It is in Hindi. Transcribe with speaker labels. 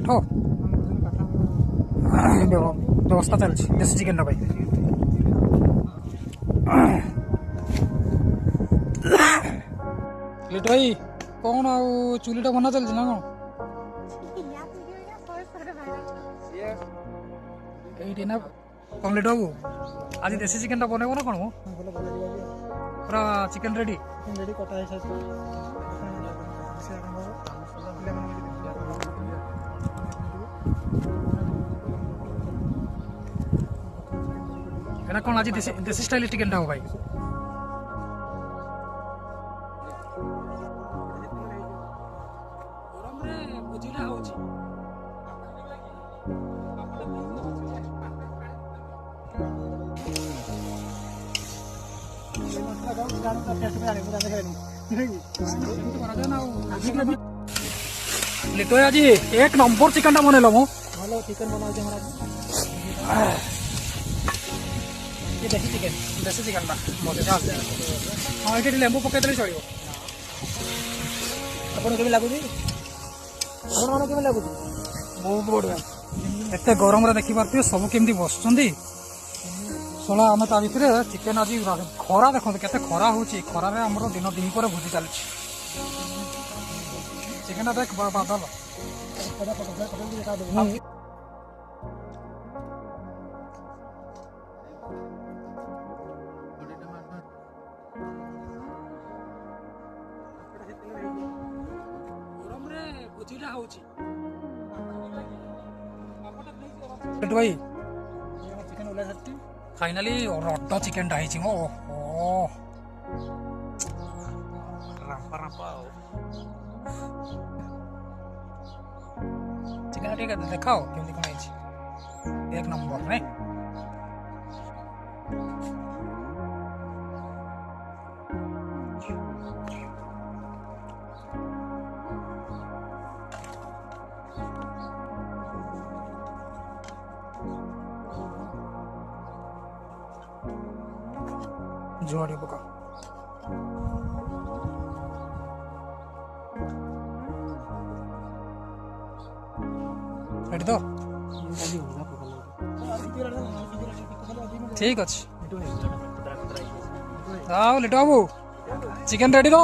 Speaker 1: ठो व्यवस्था चलती देसी चिकेन भाई लिटो भाई कौन आ चूलीटा बना चलती ना कौन ये ना कौन लिटो बाबू आज देसी चिकेन बनइब ना कौन पूरा चिकेन रेडी
Speaker 2: रेडी कटा है
Speaker 1: एना कौन आज देसी स्टाइल चिकेन हो भाई लिटो आज एक नंबर चिकन टा बनइल मो
Speaker 2: भलो चिकन बना
Speaker 1: ये देसी चिकन बा मजे हाँ ये लेंबू पकई देले चलियो
Speaker 2: आपण केमे लागुची आपण माने केमे लागुची
Speaker 1: बहुत बढ़िया एते गरम रे देखि पारथियो सब केमती बसचंदी सोला आम ता भितर चिकेन आज खरा देखो केते खरा होची खरा रे हमरो दिन दिन पर भुजी चलछि चिकेन देख बादल भाई फाइनाली रड चिकेन टा हिची मो ओहो चिकेन ठीक है देखाओ केमती कौन हिची एक नंबर रे जुआड़ी पका रेडी तो ठीक अच्छे आओ लिटो बाबू चिकेन रेडी तो